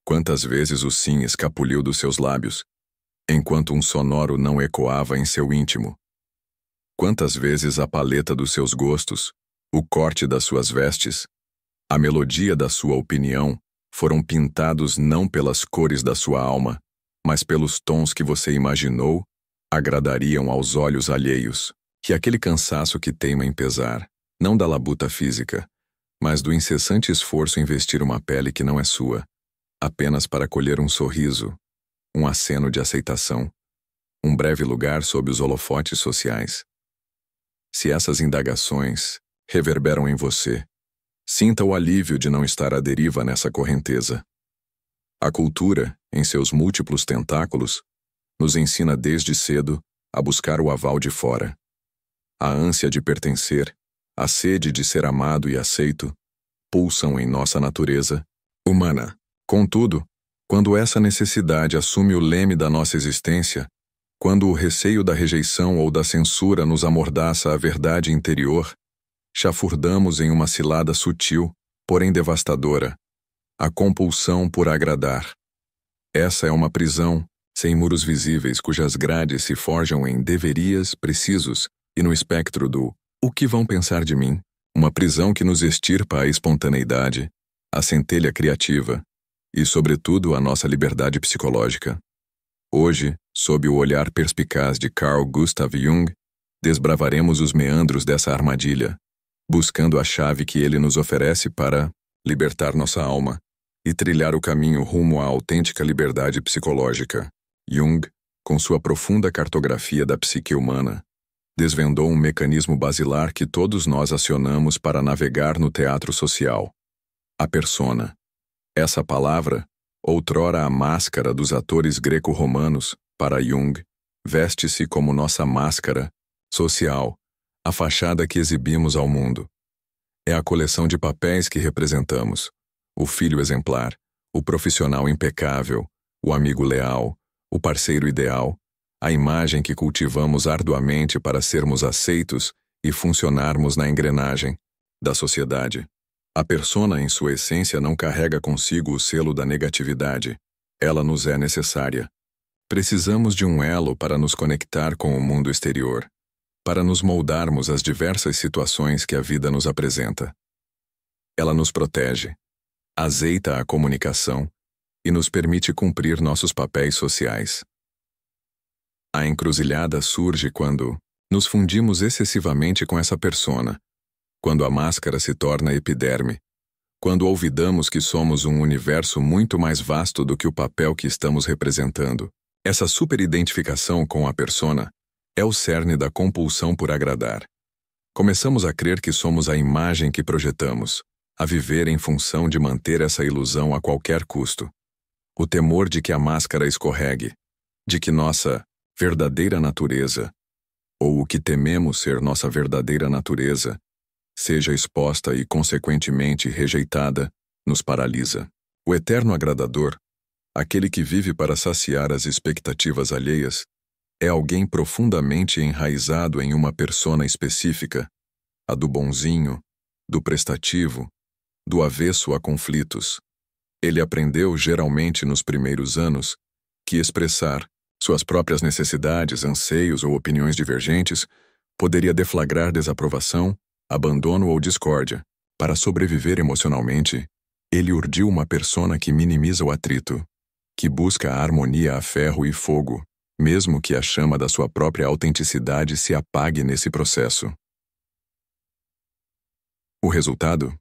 Quantas vezes o sim escapuliu dos seus lábios, enquanto um sonoro não ecoava em seu íntimo? Quantas vezes a paleta dos seus gostos, o corte das suas vestes, a melodia da sua opinião foram pintados não pelas cores da sua alma, mas pelos tons que você imaginou agradariam aos olhos alheios? Que aquele cansaço que teima em pesar, não da labuta física, mas do incessante esforço em vestir uma pele que não é sua, apenas para colher um sorriso, um aceno de aceitação, um breve lugar sob os holofotes sociais. Se essas indagações reverberam em você, sinta o alívio de não estar à deriva nessa correnteza. A cultura, em seus múltiplos tentáculos, nos ensina desde cedo a buscar o aval de fora. A ânsia de pertencer, a sede de ser amado e aceito, pulsam em nossa natureza humana. Contudo, quando essa necessidade assume o leme da nossa existência, quando o receio da rejeição ou da censura nos amordaça a verdade interior, chafurdamos em uma cilada sutil, porém devastadora, a compulsão por agradar. Essa é uma prisão, sem muros visíveis, cujas grades se forjam em deverias precisos e no espectro do "o que vão pensar de mim?", uma prisão que nos extirpa a espontaneidade, a centelha criativa e, sobretudo, a nossa liberdade psicológica. Hoje, sob o olhar perspicaz de Carl Gustav Jung, desbravaremos os meandros dessa armadilha, buscando a chave que ele nos oferece para libertar nossa alma e trilhar o caminho rumo à autêntica liberdade psicológica. Jung, com sua profunda cartografia da psique humana, desvendou um mecanismo basilar que todos nós acionamos para navegar no teatro social: a persona. Essa palavra, outrora a máscara dos atores greco-romanos, para Jung, veste-se como nossa máscara social, a fachada que exibimos ao mundo. É a coleção de papéis que representamos: o filho exemplar, o profissional impecável, o amigo leal, o parceiro ideal, a imagem que cultivamos arduamente para sermos aceitos e funcionarmos na engrenagem da sociedade. A persona, em sua essência, não carrega consigo o selo da negatividade. Ela nos é necessária. Precisamos de um elo para nos conectar com o mundo exterior, para nos moldarmos às diversas situações que a vida nos apresenta. Ela nos protege, azeita a comunicação e nos permite cumprir nossos papéis sociais. A encruzilhada surge quando nos fundimos excessivamente com essa persona, quando a máscara se torna epiderme, quando olvidamos que somos um universo muito mais vasto do que o papel que estamos representando. Essa superidentificação com a persona é o cerne da compulsão por agradar. Começamos a crer que somos a imagem que projetamos, a viver em função de manter essa ilusão a qualquer custo. O temor de que a máscara escorregue, de que nossa verdadeira natureza, ou o que tememos ser nossa verdadeira natureza, seja exposta e, consequentemente, rejeitada, nos paralisa. O eterno agradador, aquele que vive para saciar as expectativas alheias, é alguém profundamente enraizado em uma persona específica, a do bonzinho, do prestativo, do avesso a conflitos. Ele aprendeu, geralmente nos primeiros anos, que expressar suas próprias necessidades, anseios ou opiniões divergentes poderia deflagrar desaprovação, abandono ou discórdia. Para sobreviver emocionalmente, ele urdiu uma persona que minimiza o atrito, que busca a harmonia a ferro e fogo, mesmo que a chama da sua própria autenticidade se apague nesse processo. O resultado?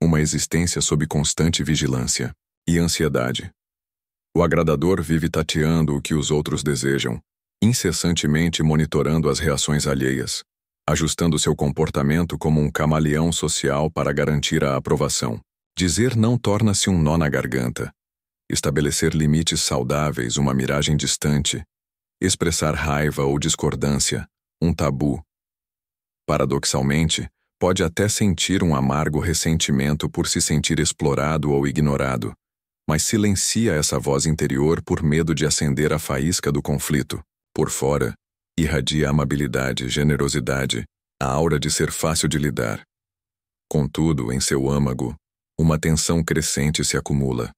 Uma existência sob constante vigilância e ansiedade. O agradador vive tateando o que os outros desejam, incessantemente monitorando as reações alheias, ajustando seu comportamento como um camaleão social para garantir a aprovação. Dizer não torna-se um nó na garganta. Estabelecer limites saudáveis, uma miragem distante. Expressar raiva ou discordância, um tabu. Paradoxalmente, pode até sentir um amargo ressentimento por se sentir explorado ou ignorado, mas silencia essa voz interior por medo de acender a faísca do conflito. Por fora, irradia amabilidade, generosidade, a aura de ser fácil de lidar. Contudo, em seu âmago, uma tensão crescente se acumula.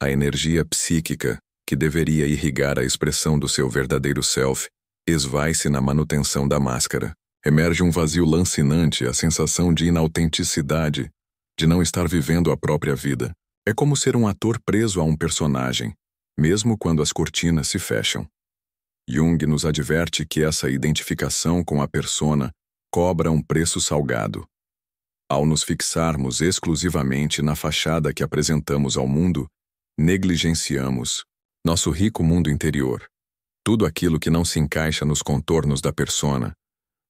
A energia psíquica, que deveria irrigar a expressão do seu verdadeiro self, esvai-se na manutenção da máscara. Emerge um vazio lancinante, a sensação de inautenticidade, de não estar vivendo a própria vida. É como ser um ator preso a um personagem, mesmo quando as cortinas se fecham. Jung nos adverte que essa identificação com a persona cobra um preço salgado. Ao nos fixarmos exclusivamente na fachada que apresentamos ao mundo, negligenciamos nosso rico mundo interior. Tudo aquilo que não se encaixa nos contornos da persona,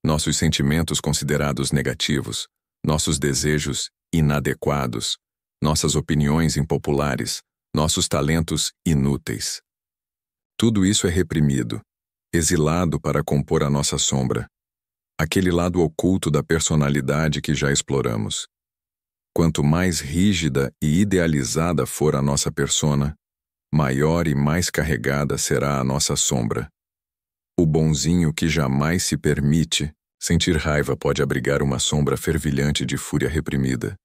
nossos sentimentos considerados negativos, nossos desejos inadequados, nossas opiniões impopulares, nossos talentos inúteis. Tudo isso é reprimido, exilado para compor a nossa sombra, aquele lado oculto da personalidade que já exploramos. Quanto mais rígida e idealizada for a nossa persona, maior e mais carregada será a nossa sombra. O bonzinho que jamais se permite sentir raiva pode abrigar uma sombra fervilhante de fúria reprimida,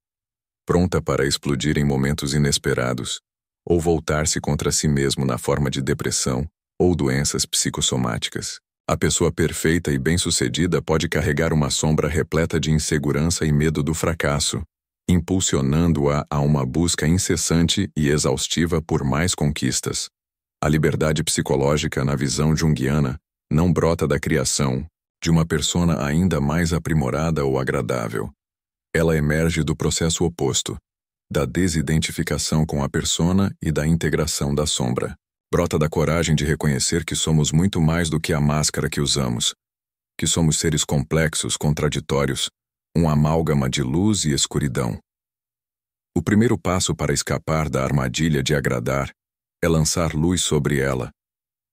pronta para explodir em momentos inesperados, ou voltar-se contra si mesmo na forma de depressão ou doenças psicossomáticas. A pessoa perfeita e bem-sucedida pode carregar uma sombra repleta de insegurança e medo do fracasso, impulsionando-a a uma busca incessante e exaustiva por mais conquistas. A liberdade psicológica, na visão junguiana, não brota da criação de uma persona ainda mais aprimorada ou agradável. Ela emerge do processo oposto, da desidentificação com a persona e da integração da sombra. Brota da coragem de reconhecer que somos muito mais do que a máscara que usamos, que somos seres complexos, contraditórios, um amálgama de luz e escuridão. O primeiro passo para escapar da armadilha de agradar é lançar luz sobre ela.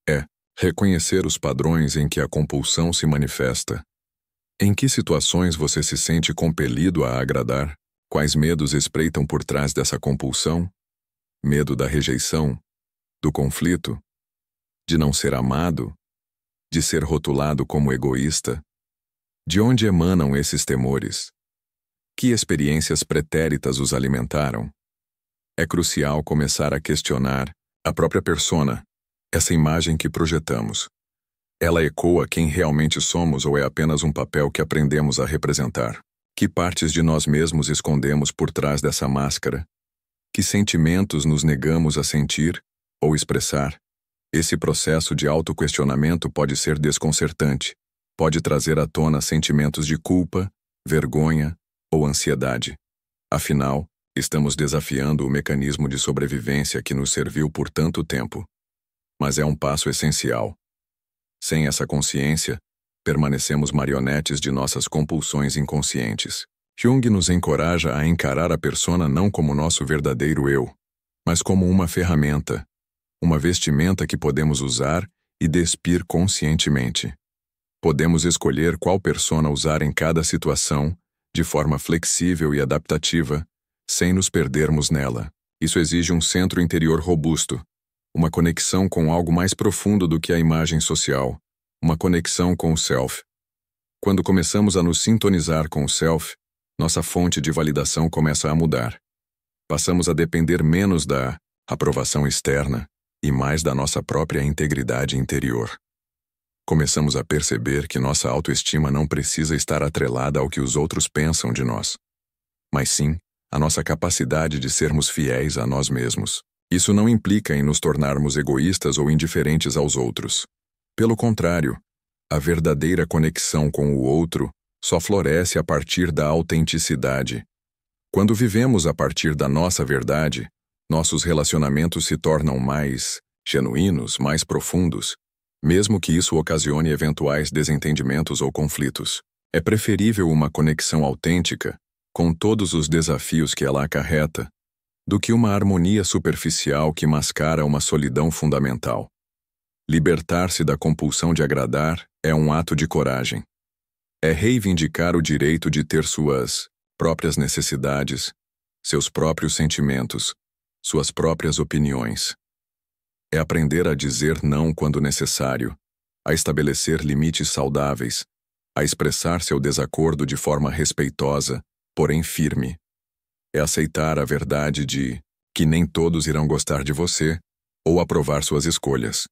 É reconhecer os padrões em que a compulsão se manifesta. Em que situações você se sente compelido a agradar? Quais medos espreitam por trás dessa compulsão? Medo da rejeição? Do conflito? De não ser amado? De ser rotulado como egoísta? De onde emanam esses temores? Que experiências pretéritas os alimentaram? É crucial começar a questionar a própria persona, essa imagem que projetamos. Ela ecoa quem realmente somos ou é apenas um papel que aprendemos a representar? Que partes de nós mesmos escondemos por trás dessa máscara? Que sentimentos nos negamos a sentir ou expressar? Esse processo de autoquestionamento pode ser desconcertante, pode trazer à tona sentimentos de culpa, vergonha ou ansiedade. Afinal, estamos desafiando o mecanismo de sobrevivência que nos serviu por tanto tempo. Mas é um passo essencial. Sem essa consciência, permanecemos marionetes de nossas compulsões inconscientes. Jung nos encoraja a encarar a persona não como nosso verdadeiro eu, mas como uma ferramenta, uma vestimenta que podemos usar e despir conscientemente. Podemos escolher qual persona usar em cada situação, de forma flexível e adaptativa, sem nos perdermos nela. Isso exige um centro interior robusto, uma conexão com algo mais profundo do que a imagem social, uma conexão com o self. Quando começamos a nos sintonizar com o self, nossa fonte de validação começa a mudar. Passamos a depender menos da aprovação externa e mais da nossa própria integridade interior. Começamos a perceber que nossa autoestima não precisa estar atrelada ao que os outros pensam de nós, mas sim a nossa capacidade de sermos fiéis a nós mesmos. Isso não implica em nos tornarmos egoístas ou indiferentes aos outros. Pelo contrário, a verdadeira conexão com o outro só floresce a partir da autenticidade. Quando vivemos a partir da nossa verdade, nossos relacionamentos se tornam mais genuínos, mais profundos, mesmo que isso ocasione eventuais desentendimentos ou conflitos. É preferível uma conexão autêntica, com todos os desafios que ela acarreta, do que uma harmonia superficial que mascara uma solidão fundamental. Libertar-se da compulsão de agradar é um ato de coragem. É reivindicar o direito de ter suas próprias necessidades, seus próprios sentimentos, suas próprias opiniões. É aprender a dizer não quando necessário, a estabelecer limites saudáveis, a expressar seu desacordo de forma respeitosa, porém firme. É aceitar a verdade de que nem todos irão gostar de você ou aprovar suas escolhas,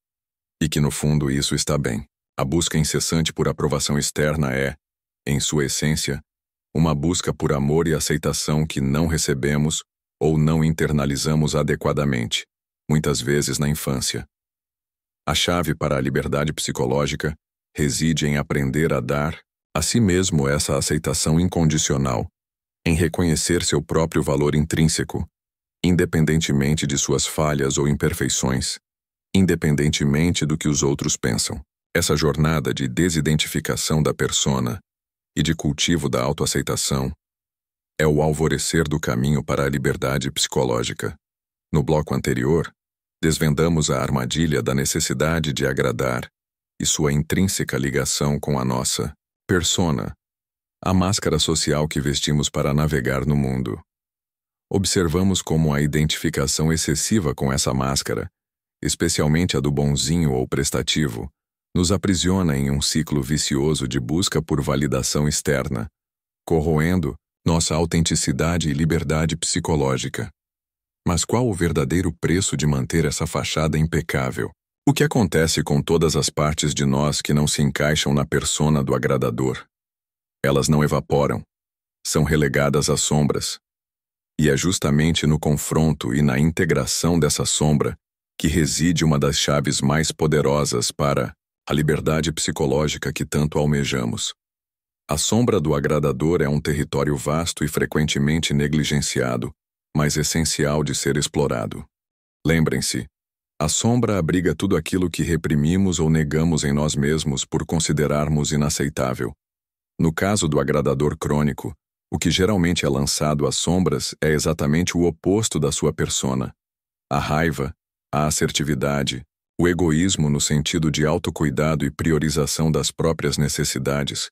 e que no fundo isso está bem. A busca incessante por aprovação externa é, em sua essência, uma busca por amor e aceitação que não recebemos ou não internalizamos adequadamente, muitas vezes na infância. A chave para a liberdade psicológica reside em aprender a dar a si mesmo essa aceitação incondicional, em reconhecer seu próprio valor intrínseco, independentemente de suas falhas ou imperfeições, independentemente do que os outros pensam. Essa jornada de desidentificação da persona e de cultivo da autoaceitação é o alvorecer do caminho para a liberdade psicológica. No bloco anterior, desvendamos a armadilha da necessidade de agradar e sua intrínseca ligação com a nossa persona, a máscara social que vestimos para navegar no mundo. Observamos como a identificação excessiva com essa máscara, especialmente a do bonzinho ou prestativo, nos aprisiona em um ciclo vicioso de busca por validação externa, corroendo nossa autenticidade e liberdade psicológica. Mas qual o verdadeiro preço de manter essa fachada impecável? O que acontece com todas as partes de nós que não se encaixam na persona do agradador? Elas não evaporam, são relegadas às sombras. E é justamente no confronto e na integração dessa sombra que reside uma das chaves mais poderosas para a liberdade psicológica que tanto almejamos. A sombra do agradador é um território vasto e frequentemente negligenciado, mas essencial de ser explorado. Lembrem-se, a sombra abriga tudo aquilo que reprimimos ou negamos em nós mesmos por considerarmos inaceitável. No caso do agradador crônico, o que geralmente é lançado às sombras é exatamente o oposto da sua persona. A raiva, a assertividade, o egoísmo no sentido de autocuidado e priorização das próprias necessidades,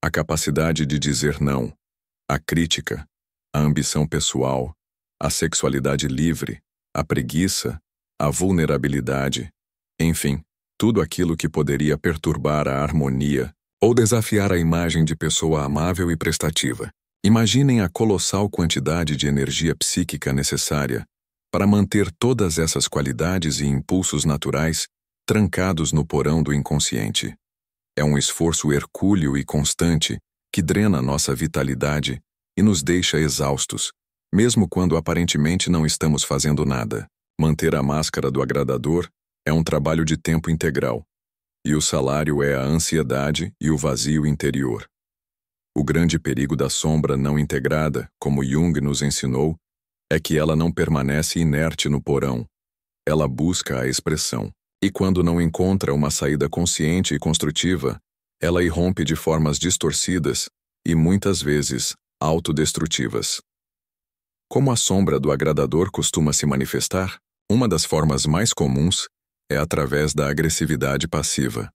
a capacidade de dizer não, a crítica, a ambição pessoal, a sexualidade livre, a preguiça, a vulnerabilidade, enfim, tudo aquilo que poderia perturbar a harmonia ou desafiar a imagem de pessoa amável e prestativa. Imaginem a colossal quantidade de energia psíquica necessária para manter todas essas qualidades e impulsos naturais trancados no porão do inconsciente. É um esforço hercúleo e constante que drena nossa vitalidade e nos deixa exaustos, mesmo quando aparentemente não estamos fazendo nada. Manter a máscara do agradador é um trabalho de tempo integral, e o salário é a ansiedade e o vazio interior. O grande perigo da sombra não integrada, como Jung nos ensinou, é que ela não permanece inerte no porão. Ela busca a expressão. E quando não encontra uma saída consciente e construtiva, ela irrompe de formas distorcidas e, muitas vezes, autodestrutivas. Como a sombra do agradador costuma se manifestar, uma das formas mais comuns é através da agressividade passiva.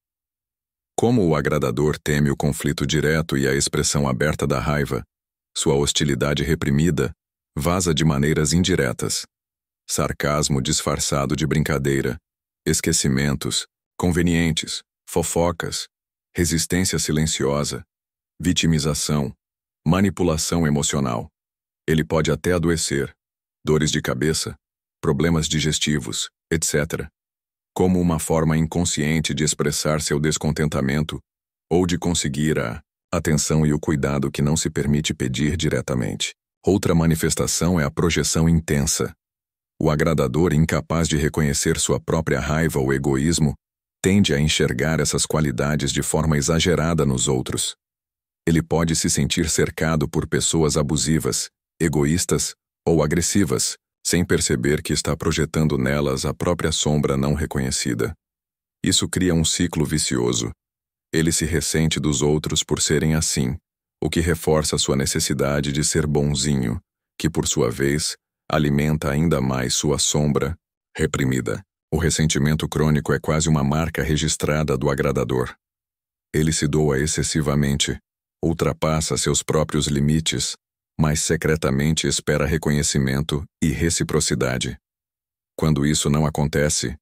Como o agradador teme o conflito direto e a expressão aberta da raiva, sua hostilidade reprimida vaza de maneiras indiretas. Sarcasmo disfarçado de brincadeira, esquecimentos, convenientes, fofocas, resistência silenciosa, vitimização, manipulação emocional. Ele pode até adoecer, dores de cabeça, problemas digestivos, etc., como uma forma inconsciente de expressar seu descontentamento ou de conseguir a atenção e o cuidado que não se permite pedir diretamente. Outra manifestação é a projeção intensa. O agradador, incapaz de reconhecer sua própria raiva ou egoísmo, tende a enxergar essas qualidades de forma exagerada nos outros. Ele pode se sentir cercado por pessoas abusivas, egoístas ou agressivas, sem perceber que está projetando nelas a própria sombra não reconhecida. Isso cria um ciclo vicioso. Ele se ressente dos outros por serem assim, o que reforça sua necessidade de ser bonzinho, que, por sua vez, alimenta ainda mais sua sombra reprimida. O ressentimento crônico é quase uma marca registrada do agradador. Ele se doa excessivamente, ultrapassa seus próprios limites, mas secretamente espera reconhecimento e reciprocidade. Quando isso não acontece,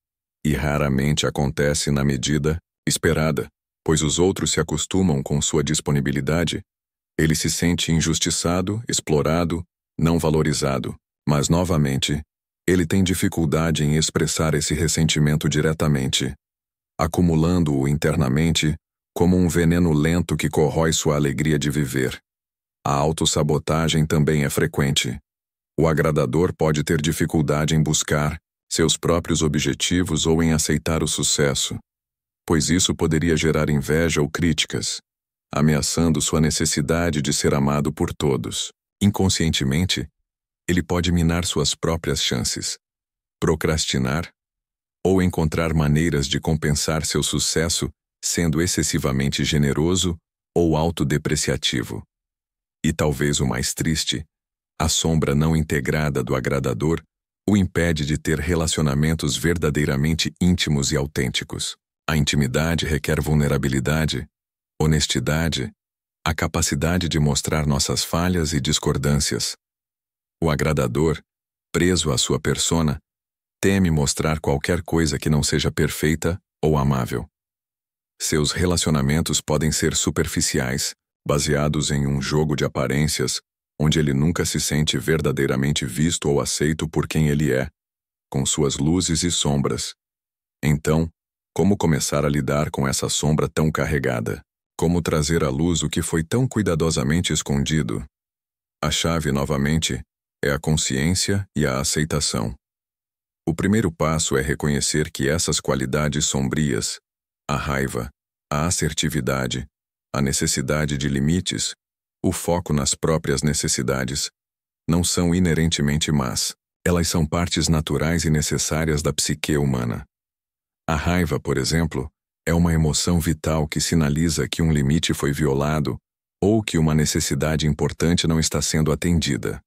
e raramente acontece na medida esperada, pois os outros se acostumam com sua disponibilidade, ele se sente injustiçado, explorado, não valorizado, mas novamente, Ele tem dificuldade em expressar esse ressentimento diretamente, acumulando-o internamente como um veneno lento que corrói sua alegria de viver. A autossabotagem também é frequente. O agradador pode ter dificuldade em buscar seus próprios objetivos ou em aceitar o sucesso, pois isso poderia gerar inveja ou críticas, ameaçando sua necessidade de ser amado por todos. Inconscientemente, ele pode minar suas próprias chances, procrastinar ou encontrar maneiras de compensar seu sucesso sendo excessivamente generoso ou autodepreciativo. E talvez o mais triste, a sombra não integrada do agradador o impede de ter relacionamentos verdadeiramente íntimos e autênticos. A intimidade requer vulnerabilidade, honestidade, a capacidade de mostrar nossas falhas e discordâncias. O agradador, preso à sua persona, teme mostrar qualquer coisa que não seja perfeita ou amável. Seus relacionamentos podem ser superficiais, baseados em um jogo de aparências, onde ele nunca se sente verdadeiramente visto ou aceito por quem ele é, com suas luzes e sombras. Então, como começar a lidar com essa sombra tão carregada? Como trazer à luz o que foi tão cuidadosamente escondido? A chave, novamente, é a consciência e a aceitação. O primeiro passo é reconhecer que essas qualidades sombrias, a raiva, a assertividade, a necessidade de limites, o foco nas próprias necessidades, não são inerentemente más. Elas são partes naturais e necessárias da psique humana. A raiva, por exemplo, é uma emoção vital que sinaliza que um limite foi violado ou que uma necessidade importante não está sendo atendida.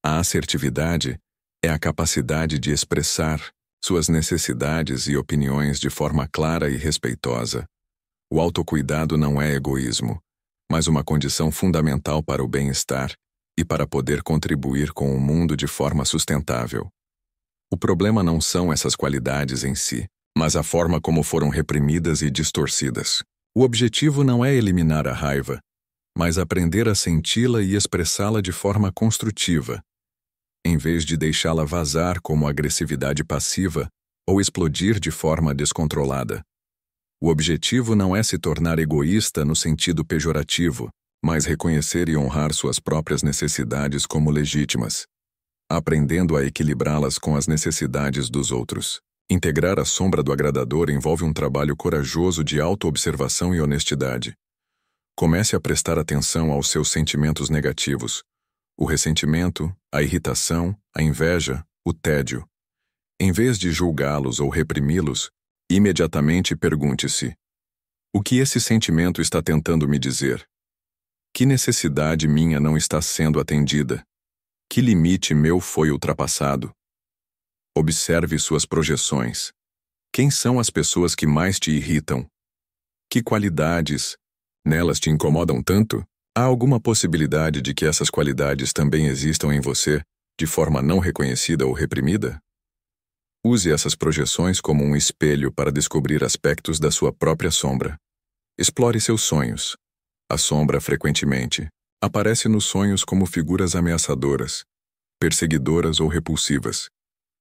A assertividade é a capacidade de expressar suas necessidades e opiniões de forma clara e respeitosa. O autocuidado não é egoísmo, mas uma condição fundamental para o bem-estar e para poder contribuir com o mundo de forma sustentável. O problema não são essas qualidades em si, mas a forma como foram reprimidas e distorcidas. O objetivo não é eliminar a raiva, mas aprender a senti-la e expressá-la de forma construtiva, em vez de deixá-la vazar como agressividade passiva ou explodir de forma descontrolada. O objetivo não é se tornar egoísta no sentido pejorativo, mas reconhecer e honrar suas próprias necessidades como legítimas, aprendendo a equilibrá-las com as necessidades dos outros. Integrar a sombra do agradador envolve um trabalho corajoso de autoobservação e honestidade. Comece a prestar atenção aos seus sentimentos negativos, o ressentimento, a irritação, a inveja, o tédio. Em vez de julgá-los ou reprimi-los, imediatamente pergunte-se: o que esse sentimento está tentando me dizer? Que necessidade minha não está sendo atendida? Que limite meu foi ultrapassado? Observe suas projeções. Quem são as pessoas que mais te irritam? Que qualidades nelas te incomodam tanto? Há alguma possibilidade de que essas qualidades também existam em você, de forma não reconhecida ou reprimida? Use essas projeções como um espelho para descobrir aspectos da sua própria sombra. Explore seus sonhos. A sombra, frequentemente, aparece nos sonhos como figuras ameaçadoras, perseguidoras ou repulsivas.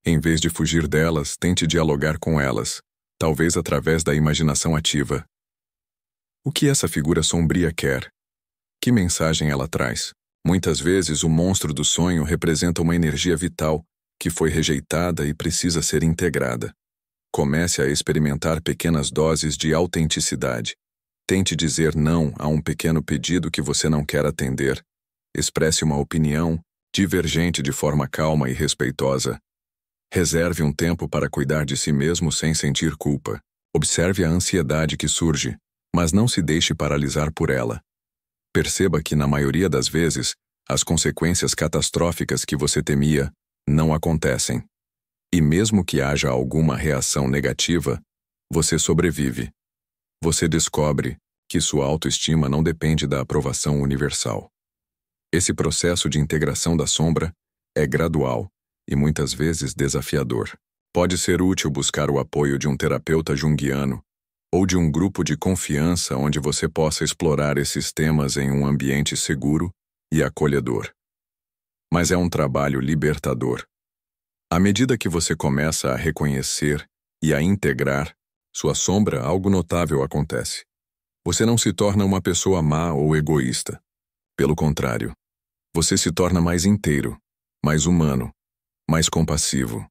Em vez de fugir delas, tente dialogar com elas, talvez através da imaginação ativa. O que essa figura sombria quer? Que mensagem ela traz? Muitas vezes, o monstro do sonho representa uma energia vital que foi rejeitada e precisa ser integrada. Comece a experimentar pequenas doses de autenticidade. Tente dizer não a um pequeno pedido que você não quer atender. Expresse uma opinião divergente de forma calma e respeitosa. Reserve um tempo para cuidar de si mesmo sem sentir culpa. Observe a ansiedade que surge, mas não se deixe paralisar por ela. Perceba que, na maioria das vezes, as consequências catastróficas que você temia não acontecem. E mesmo que haja alguma reação negativa, você sobrevive. Você descobre que sua autoestima não depende da aprovação universal. Esse processo de integração da sombra é gradual e muitas vezes desafiador. Pode ser útil buscar o apoio de um terapeuta junguiano ou de um grupo de confiança onde você possa explorar esses temas em um ambiente seguro e acolhedor. Mas é um trabalho libertador. À medida que você começa a reconhecer e a integrar sua sombra, algo notável acontece. Você não se torna uma pessoa má ou egoísta. Pelo contrário, você se torna mais inteiro, mais humano, mais compassivo.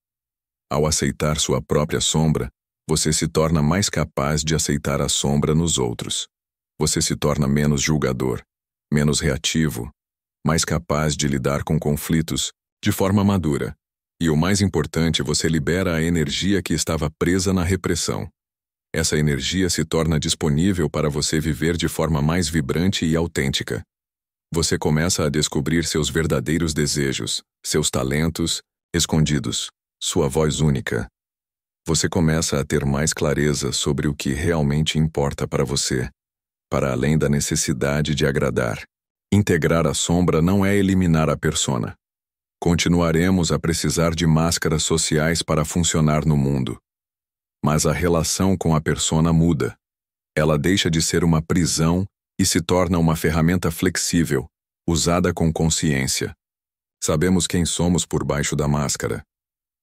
Ao aceitar sua própria sombra, você se torna mais capaz de aceitar a sombra nos outros. Você se torna menos julgador, menos reativo, mais capaz de lidar com conflitos de forma madura. E o mais importante, você libera a energia que estava presa na repressão. Essa energia se torna disponível para você viver de forma mais vibrante e autêntica. Você começa a descobrir seus verdadeiros desejos, seus talentos escondidos, sua voz única. Você começa a ter mais clareza sobre o que realmente importa para você, para além da necessidade de agradar. Integrar a sombra não é eliminar a persona. Continuaremos a precisar de máscaras sociais para funcionar no mundo. Mas a relação com a persona muda. Ela deixa de ser uma prisão e se torna uma ferramenta flexível, usada com consciência. Sabemos quem somos por baixo da máscara.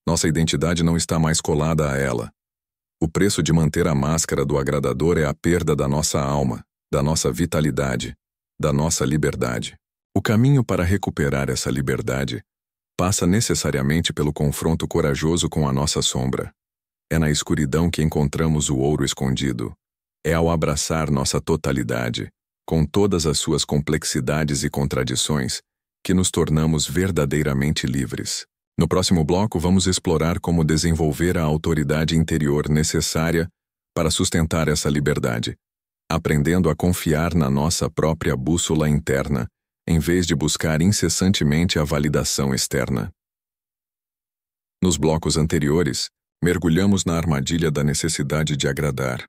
Nossa identidade não está mais colada a ela. O preço de manter a máscara do agradador é a perda da nossa alma, da nossa vitalidade, da nossa liberdade. O caminho para recuperar essa liberdade passa necessariamente pelo confronto corajoso com a nossa sombra. É na escuridão que encontramos o ouro escondido. É ao abraçar nossa totalidade, com todas as suas complexidades e contradições, que nos tornamos verdadeiramente livres. No próximo bloco, vamos explorar como desenvolver a autoridade interior necessária para sustentar essa liberdade, aprendendo a confiar na nossa própria bússola interna, em vez de buscar incessantemente a validação externa. Nos blocos anteriores, mergulhamos na armadilha da necessidade de agradar,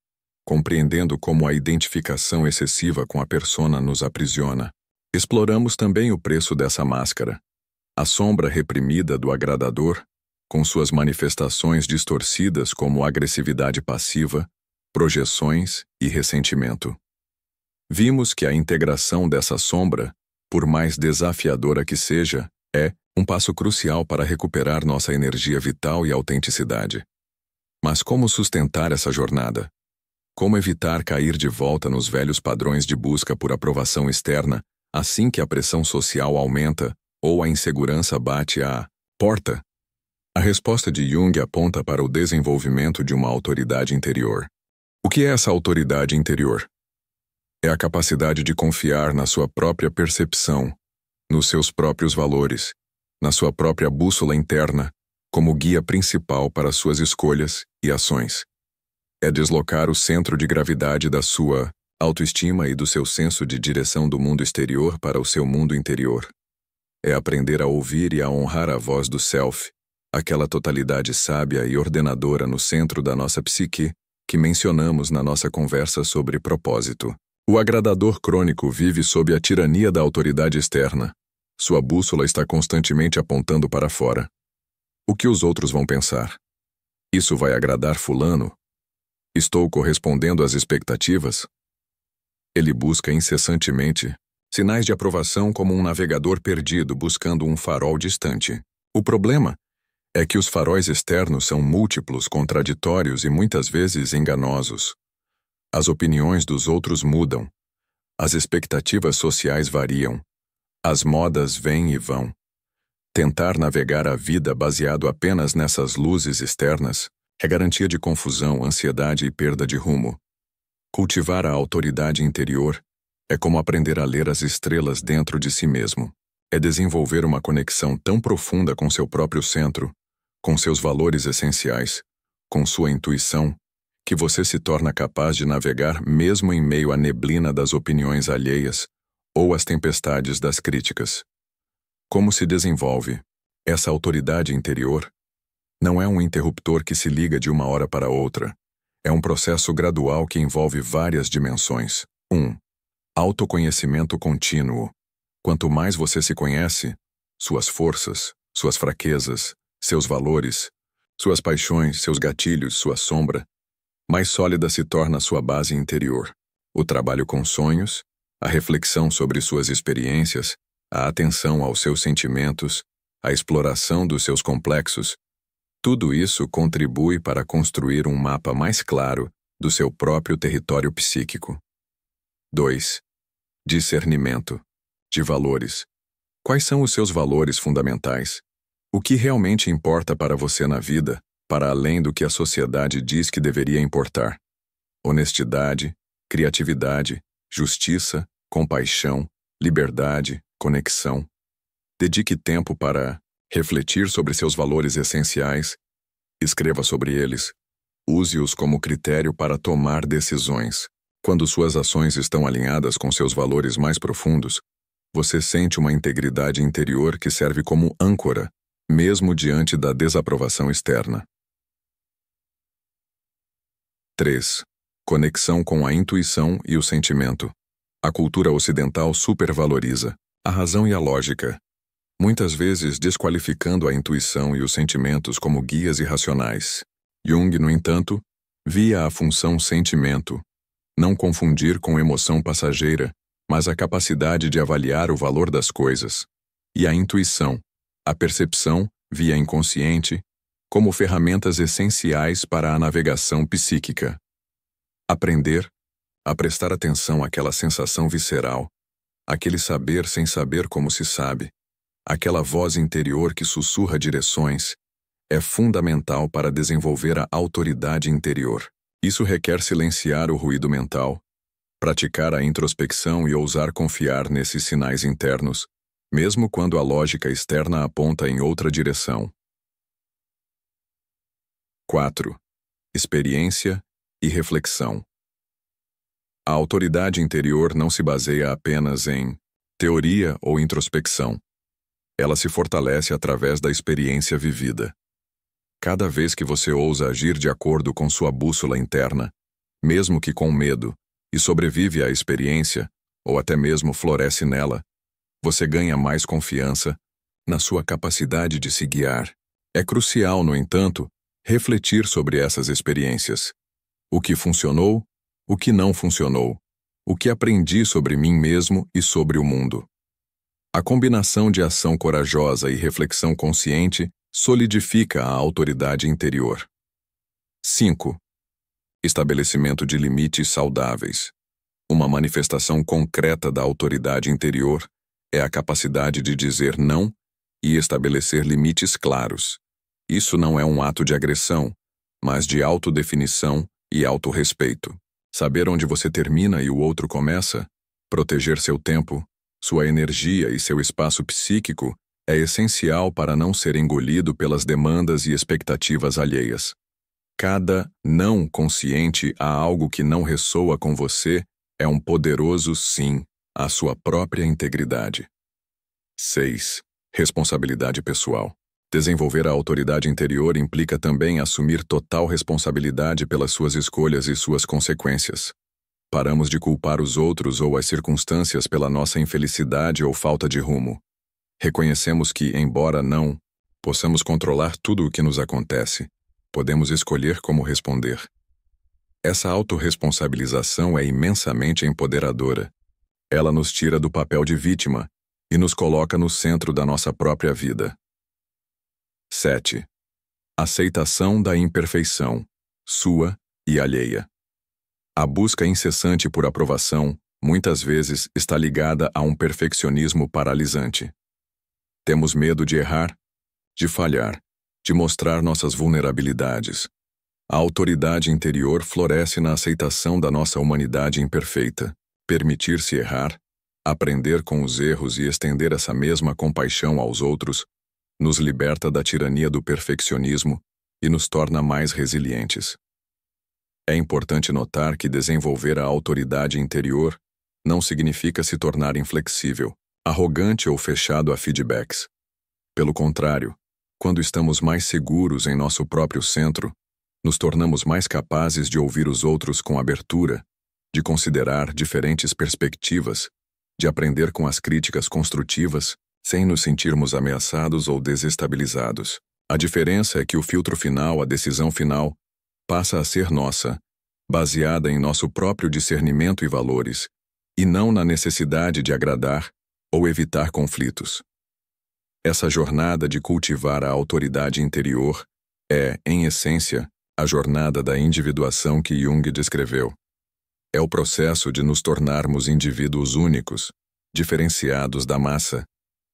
compreendendo como a identificação excessiva com a persona nos aprisiona. Exploramos também o preço dessa máscara, a sombra reprimida do agradador, com suas manifestações distorcidas como agressividade passiva, projeções e ressentimento. Vimos que a integração dessa sombra, por mais desafiadora que seja, é um passo crucial para recuperar nossa energia vital e autenticidade. Mas como sustentar essa jornada? Como evitar cair de volta nos velhos padrões de busca por aprovação externa assim que a pressão social aumenta ou a insegurança bate à porta? A resposta de Jung aponta para o desenvolvimento de uma autoridade interior. O que é essa autoridade interior? É a capacidade de confiar na sua própria percepção, nos seus próprios valores, na sua própria bússola interna, como guia principal para suas escolhas e ações. É deslocar o centro de gravidade da sua autoestima e do seu senso de direção do mundo exterior para o seu mundo interior. É aprender a ouvir e a honrar a voz do self, aquela totalidade sábia e ordenadora no centro da nossa psique, que mencionamos na nossa conversa sobre propósito. O agradador crônico vive sob a tirania da autoridade externa. Sua bússola está constantemente apontando para fora. O que os outros vão pensar? Isso vai agradar fulano? Estou correspondendo às expectativas? Ele busca incessantemente sinais de aprovação como um navegador perdido buscando um farol distante. O problema é que os faróis externos são múltiplos, contraditórios e muitas vezes enganosos. As opiniões dos outros mudam. As expectativas sociais variam. As modas vêm e vão. Tentar navegar a vida baseado apenas nessas luzes externas é garantia de confusão, ansiedade e perda de rumo. Cultivar a autoridade interior é como aprender a ler as estrelas dentro de si mesmo. É desenvolver uma conexão tão profunda com seu próprio centro, com seus valores essenciais, com sua intuição, que você se torna capaz de navegar mesmo em meio à neblina das opiniões alheias ou às tempestades das críticas. Como se desenvolve essa autoridade interior? Não é um interruptor que se liga de uma hora para outra. É um processo gradual que envolve várias dimensões. 1. Autoconhecimento contínuo. Quanto mais você se conhece, suas forças, suas fraquezas, seus valores, suas paixões, seus gatilhos, sua sombra, mais sólida se torna a sua base interior. O trabalho com sonhos, a reflexão sobre suas experiências, a atenção aos seus sentimentos, a exploração dos seus complexos, Tudo isso contribui para construir um mapa mais claro do seu próprio território psíquico. 2. Discernimento de valores. Quais são os seus valores fundamentais? O que realmente importa para você na vida, para além do que a sociedade diz que deveria importar? Honestidade, criatividade, justiça, compaixão, liberdade, conexão. Dedique tempo para refletir sobre seus valores essenciais, escreva sobre eles, use-os como critério para tomar decisões. Quando suas ações estão alinhadas com seus valores mais profundos, você sente uma integridade interior que serve como âncora, mesmo diante da desaprovação externa. 3. Conexão com a intuição e o sentimento. A cultura ocidental supervaloriza a razão e a lógica, muitas vezes desqualificando a intuição e os sentimentos como guias irracionais. Jung, no entanto, via a função sentimento, não confundir com emoção passageira, mas a capacidade de avaliar o valor das coisas, e a intuição, a percepção, via inconsciente, como ferramentas essenciais para a navegação psíquica. Aprender a prestar atenção àquela sensação visceral, aquele saber sem saber como se sabe, aquela voz interior que sussurra direções, é fundamental para desenvolver a autoridade interior. Isso requer silenciar o ruído mental, praticar a introspecção e ousar confiar nesses sinais internos, mesmo quando a lógica externa aponta em outra direção. 4. Experiência e reflexão. A autoridade interior não se baseia apenas em teoria ou introspecção. Ela se fortalece através da experiência vivida. Cada vez que você ousa agir de acordo com sua bússola interna, mesmo que com medo, e sobrevive à experiência, ou até mesmo floresce nela, você ganha mais confiança na sua capacidade de se guiar. É crucial, no entanto, refletir sobre essas experiências. O que funcionou, o que não funcionou, o que aprendi sobre mim mesmo e sobre o mundo. A combinação de ação corajosa e reflexão consciente solidifica a autoridade interior. 5. Estabelecimento de limites saudáveis. Uma manifestação concreta da autoridade interior é a capacidade de dizer não e estabelecer limites claros. Isso não é um ato de agressão, mas de autodefinição e autorrespeito. Saber onde você termina e o outro começa, proteger seu tempo, sua energia e seu espaço psíquico é essencial para não ser engolido pelas demandas e expectativas alheias. Cada não consciente a algo que não ressoa com você é um poderoso sim à sua própria integridade. 6. Responsabilidade pessoal. Desenvolver a autoridade interior implica também assumir total responsabilidade pelas suas escolhas e suas consequências. Paramos de culpar os outros ou as circunstâncias pela nossa infelicidade ou falta de rumo. Reconhecemos que, embora não possamos controlar tudo o que nos acontece, podemos escolher como responder. Essa autorresponsabilização é imensamente empoderadora. Ela nos tira do papel de vítima e nos coloca no centro da nossa própria vida. 7. Aceitação da imperfeição, sua e alheia. A busca incessante por aprovação, muitas vezes, está ligada a um perfeccionismo paralisante. Temos medo de errar, de falhar, de mostrar nossas vulnerabilidades. A autoridade interior floresce na aceitação da nossa humanidade imperfeita. Permitir-se errar, aprender com os erros e estender essa mesma compaixão aos outros, nos liberta da tirania do perfeccionismo e nos torna mais resilientes. É importante notar que desenvolver a autoridade interior não significa se tornar inflexível, arrogante ou fechado a feedbacks. Pelo contrário, quando estamos mais seguros em nosso próprio centro, nos tornamos mais capazes de ouvir os outros com abertura, de considerar diferentes perspectivas, de aprender com as críticas construtivas, sem nos sentirmos ameaçados ou desestabilizados. A diferença é que o filtro final, a decisão final, passa a ser nossa, baseada em nosso próprio discernimento e valores, e não na necessidade de agradar ou evitar conflitos. Essa jornada de cultivar a autoridade interior É, em essência, a jornada da individuação que Jung descreveu. É o processo de nos tornarmos indivíduos únicos, diferenciados da massa,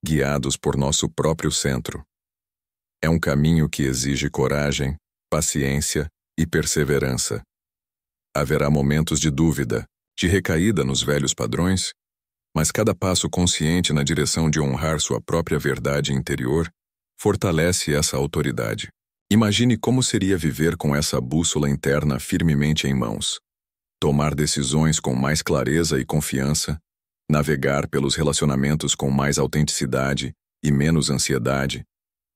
guiados por nosso próprio centro. É um caminho que exige coragem, paciência e perseverança. Haverá momentos de dúvida, de recaída nos velhos padrões, mas cada passo consciente na direção de honrar sua própria verdade interior fortalece essa autoridade. Imagine como seria viver com essa bússola interna firmemente em mãos. Tomar decisões com mais clareza e confiança, navegar pelos relacionamentos com mais autenticidade e menos ansiedade,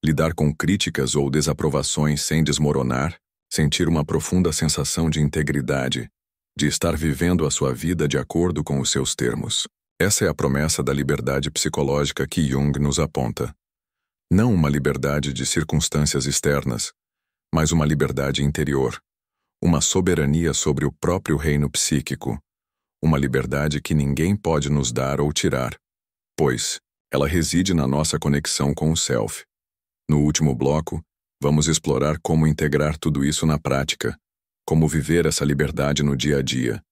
lidar com críticas ou desaprovações sem desmoronar, sentir uma profunda sensação de integridade, de estar vivendo a sua vida de acordo com os seus termos. Essa é a promessa da liberdade psicológica que Jung nos aponta. Não uma liberdade de circunstâncias externas, mas uma liberdade interior, uma soberania sobre o próprio reino psíquico, uma liberdade que ninguém pode nos dar ou tirar, pois ela reside na nossa conexão com o Self. No último bloco, vamos explorar como integrar tudo isso na prática, como viver essa liberdade no dia a dia,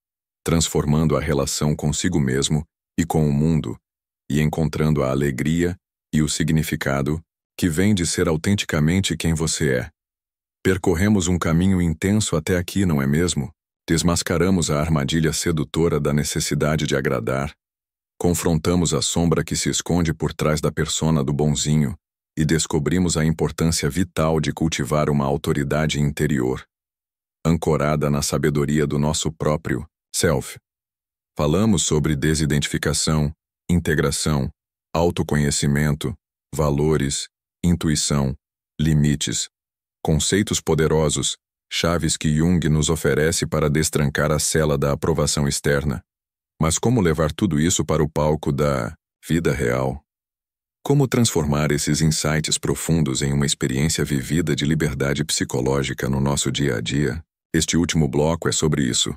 transformando a relação consigo mesmo e com o mundo, e encontrando a alegria e o significado que vem de ser autenticamente quem você é. Percorremos um caminho intenso até aqui, não é mesmo? Desmascaramos a armadilha sedutora da necessidade de agradar, confrontamos a sombra que se esconde por trás da persona do bonzinho e descobrimos a importância vital de cultivar uma autoridade interior, ancorada na sabedoria do nosso próprio Self. Falamos sobre desidentificação, integração, autoconhecimento, valores, intuição, limites, conceitos poderosos, chaves que Jung nos oferece para destrancar a cela da aprovação externa. Mas como levar tudo isso para o palco da vida real? Como transformar esses insights profundos em uma experiência vivida de liberdade psicológica no nosso dia a dia? Este último bloco é sobre isso.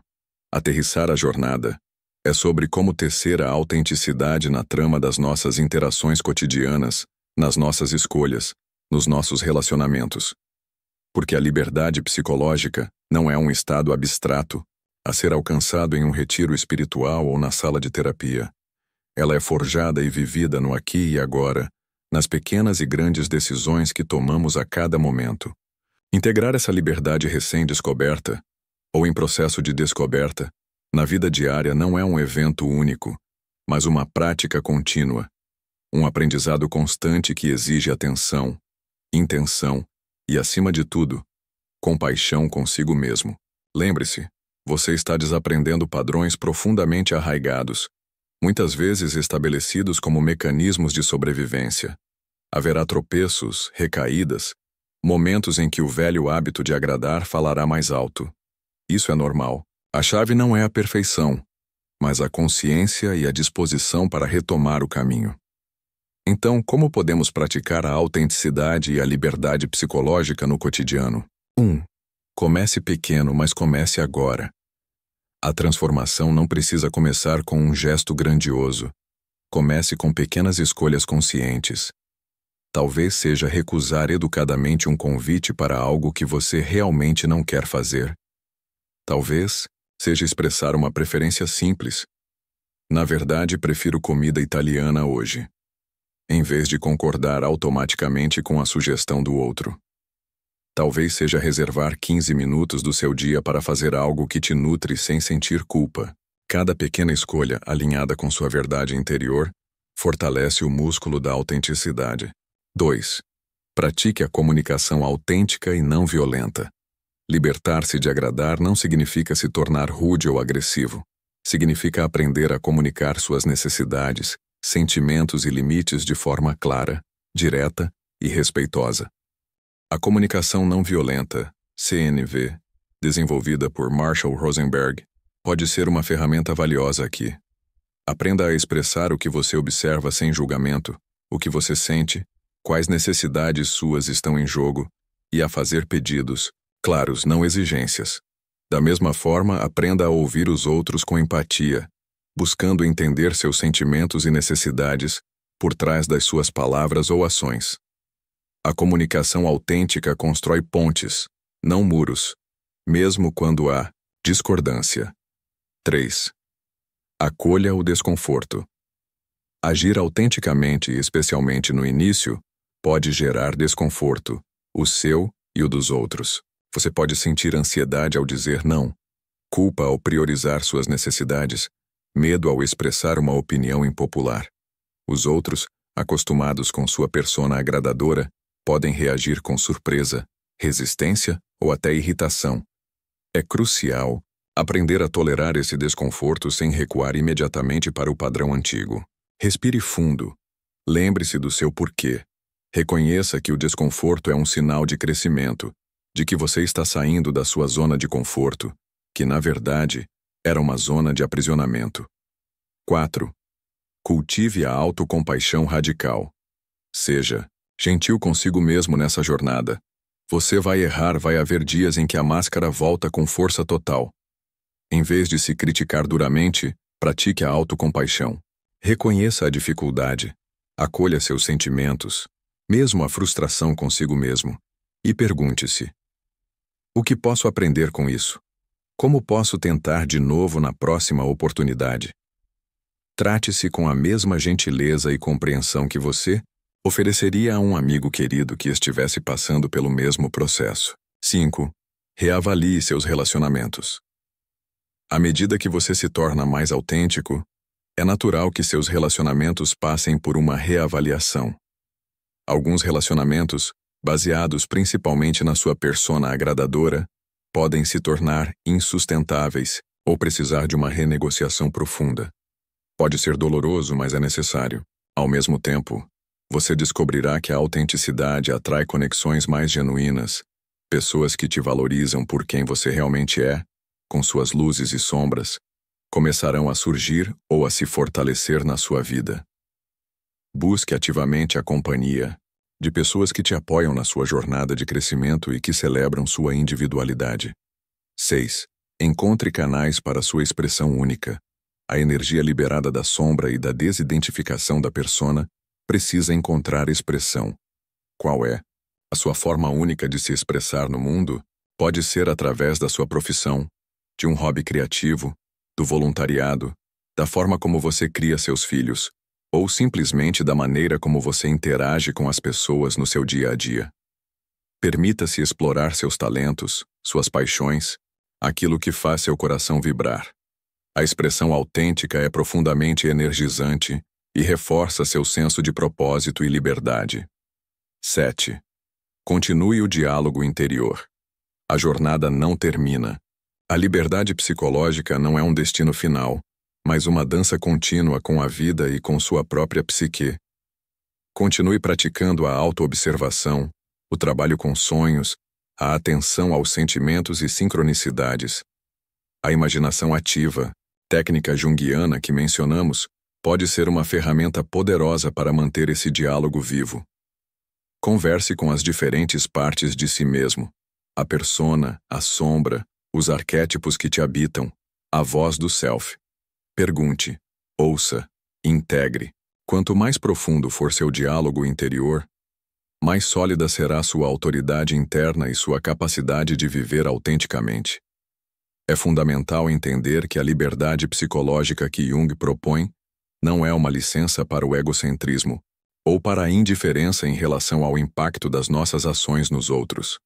Aterrissar a jornada. É sobre como tecer a autenticidade na trama das nossas interações cotidianas, nas nossas escolhas, nos nossos relacionamentos. Porque a liberdade psicológica não é um estado abstrato, a ser alcançado em um retiro espiritual ou na sala de terapia. Ela é forjada e vivida no aqui e agora, nas pequenas e grandes decisões que tomamos a cada momento. Integrar essa liberdade recém-descoberta, ou em processo de descoberta, na vida diária não é um evento único, mas uma prática contínua, um aprendizado constante que exige atenção, intenção e, acima de tudo, compaixão consigo mesmo. Lembre-se, você está desaprendendo padrões profundamente arraigados, muitas vezes estabelecidos como mecanismos de sobrevivência. Haverá tropeços, recaídas, momentos em que o velho hábito de agradar falará mais alto. Isso é normal. A chave não é a perfeição, mas a consciência e a disposição para retomar o caminho. Então, como podemos praticar a autenticidade e a liberdade psicológica no cotidiano? 1. Comece pequeno, mas comece agora. A transformação não precisa começar com um gesto grandioso. Comece com pequenas escolhas conscientes. Talvez seja recusar educadamente um convite para algo que você realmente não quer fazer. Talvez seja expressar uma preferência simples. Na verdade, prefiro comida italiana hoje, em vez de concordar automaticamente com a sugestão do outro. Talvez seja reservar 15 minutos do seu dia para fazer algo que te nutre sem sentir culpa. Cada pequena escolha, alinhada com sua verdade interior, fortalece o músculo da autenticidade. 2. Pratique a comunicação autêntica e não violenta. Libertar-se de agradar não significa se tornar rude ou agressivo. Significa aprender a comunicar suas necessidades, sentimentos e limites de forma clara, direta e respeitosa. A comunicação não violenta, CNV, desenvolvida por Marshall Rosenberg, pode ser uma ferramenta valiosa aqui. Aprenda a expressar o que você observa sem julgamento, o que você sente, quais necessidades suas estão em jogo, e a fazer pedidos, claros, não exigências. Da mesma forma, aprenda a ouvir os outros com empatia, buscando entender seus sentimentos e necessidades por trás das suas palavras ou ações. A comunicação autêntica constrói pontes, não muros, mesmo quando há discordância. 3. Acolha o desconforto. Agir autenticamente, especialmente no início, pode gerar desconforto, o seu e o dos outros. Você pode sentir ansiedade ao dizer não, culpa ao priorizar suas necessidades, medo ao expressar uma opinião impopular. Os outros, acostumados com sua persona agradadora, podem reagir com surpresa, resistência ou até irritação. É crucial aprender a tolerar esse desconforto sem recuar imediatamente para o padrão antigo. Respire fundo. Lembre-se do seu porquê. Reconheça que o desconforto é um sinal de crescimento, de que você está saindo da sua zona de conforto, que, na verdade, era uma zona de aprisionamento. 4. Cultive a autocompaixão radical. Seja gentil consigo mesmo nessa jornada. Você vai errar, vai haver dias em que a máscara volta com força total. Em vez de se criticar duramente, pratique a autocompaixão. Reconheça a dificuldade, acolha seus sentimentos, mesmo a frustração consigo mesmo, e pergunte-se: o que posso aprender com isso? Como posso tentar de novo na próxima oportunidade? Trate-se com a mesma gentileza e compreensão que você ofereceria a um amigo querido que estivesse passando pelo mesmo processo. 5. Reavalie seus relacionamentos. À medida que você se torna mais autêntico, é natural que seus relacionamentos passem por uma reavaliação. Alguns relacionamentos, baseados principalmente na sua persona agradadora, podem se tornar insustentáveis ou precisar de uma renegociação profunda. Pode ser doloroso, mas é necessário. Ao mesmo tempo, você descobrirá que a autenticidade atrai conexões mais genuínas, pessoas que te valorizam por quem você realmente é, com suas luzes e sombras, começarão a surgir ou a se fortalecer na sua vida. Busque ativamente a companhia de pessoas que te apoiam na sua jornada de crescimento e que celebram sua individualidade. 6. Encontre canais para sua expressão única. A energia liberada da sombra e da desidentificação da persona precisa encontrar expressão. Qual é? A sua forma única de se expressar no mundo pode ser através da sua profissão, de um hobby criativo, do voluntariado, da forma como você cria seus filhos, ou simplesmente da maneira como você interage com as pessoas no seu dia a dia. Permita-se explorar seus talentos, suas paixões, aquilo que faz seu coração vibrar. A expressão autêntica é profundamente energizante e reforça seu senso de propósito e liberdade. 7. Continue o diálogo interior. A jornada não termina. A liberdade psicológica não é um destino final, mas uma dança contínua com a vida e com sua própria psique. Continue praticando a autoobservação, o trabalho com sonhos, a atenção aos sentimentos e sincronicidades. A imaginação ativa, técnica junguiana que mencionamos, pode ser uma ferramenta poderosa para manter esse diálogo vivo. Converse com as diferentes partes de si mesmo, a persona, a sombra, os arquétipos que te habitam, a voz do self. Pergunte, ouça, integre. Quanto mais profundo for seu diálogo interior, mais sólida será sua autoridade interna e sua capacidade de viver autenticamente. É fundamental entender que a liberdade psicológica que Jung propõe não é uma licença para o egocentrismo ou para a indiferença em relação ao impacto das nossas ações nos outros.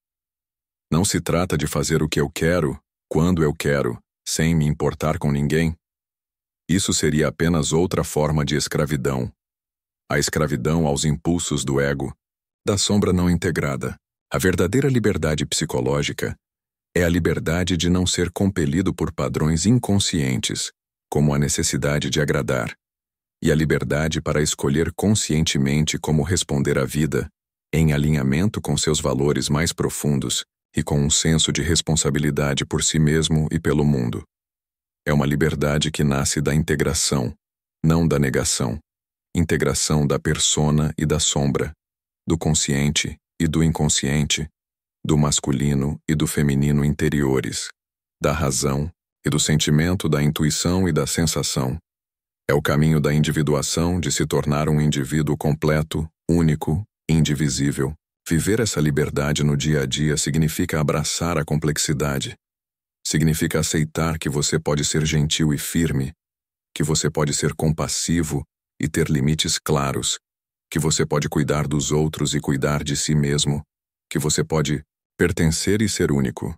Não se trata de fazer o que eu quero, quando eu quero, sem me importar com ninguém. Isso seria apenas outra forma de escravidão. A escravidão aos impulsos do ego, da sombra não integrada. A verdadeira liberdade psicológica é a liberdade de não ser compelido por padrões inconscientes, como a necessidade de agradar, e a liberdade para escolher conscientemente como responder à vida, em alinhamento com seus valores mais profundos e com um senso de responsabilidade por si mesmo e pelo mundo. É uma liberdade que nasce da integração, não da negação. Integração da persona e da sombra, do consciente e do inconsciente, do masculino e do feminino interiores, da razão e do sentimento, da intuição e da sensação. É o caminho da individuação de se tornar um indivíduo completo, único, indivisível, Viver essa liberdade no dia a dia significa abraçar a complexidade. Significa aceitar que você pode ser gentil e firme, que você pode ser compassivo e ter limites claros, que você pode cuidar dos outros e cuidar de si mesmo, que você pode pertencer e ser único.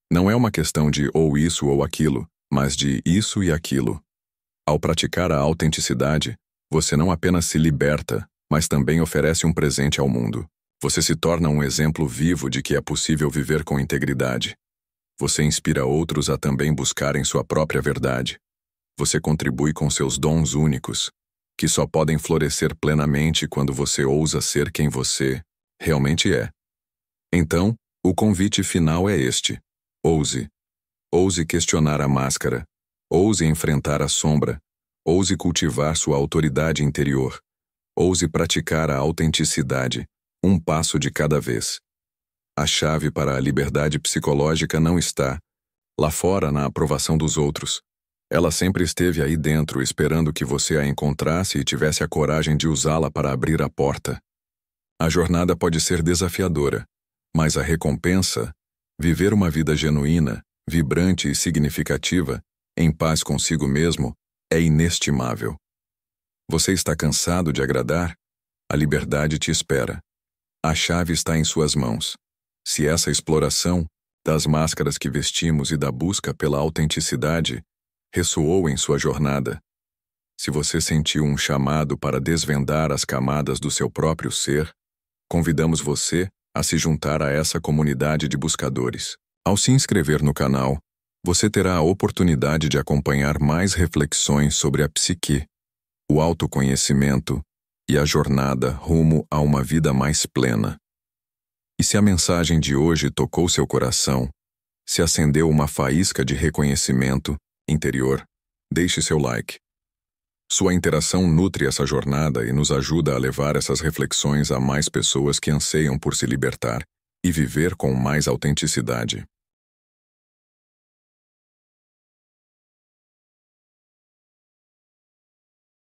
Não é uma questão de ou isso ou aquilo, mas de isso e aquilo. Ao praticar a autenticidade, você não apenas se liberta, mas também oferece um presente ao mundo. Você se torna um exemplo vivo de que é possível viver com integridade. Você inspira outros a também buscarem sua própria verdade. Você contribui com seus dons únicos, que só podem florescer plenamente quando você ousa ser quem você realmente é. Então, o convite final é este: ouse. Ouse questionar a máscara. Ouse enfrentar a sombra. Ouse cultivar sua autoridade interior. Ouse praticar a autenticidade, um passo de cada vez. A chave para a liberdade psicológica não está lá fora na aprovação dos outros. Ela sempre esteve aí dentro, esperando que você a encontrasse e tivesse a coragem de usá-la para abrir a porta. A jornada pode ser desafiadora, mas a recompensa, viver uma vida genuína, vibrante e significativa, em paz consigo mesmo, é inestimável. Você está cansado de agradar? A liberdade te espera. A chave está em suas mãos. Se essa exploração, das máscaras que vestimos e da busca pela autenticidade, ressoou em sua jornada, se você sentiu um chamado para desvendar as camadas do seu próprio ser, convidamos você a se juntar a essa comunidade de buscadores. Ao se inscrever no canal, você terá a oportunidade de acompanhar mais reflexões sobre a psique, o autoconhecimento e a jornada rumo a uma vida mais plena. E se a mensagem de hoje tocou seu coração, se acendeu uma faísca de reconhecimento interior, deixe seu like. Sua interação nutre essa jornada e nos ajuda a levar essas reflexões a mais pessoas que anseiam por se libertar e viver com mais autenticidade.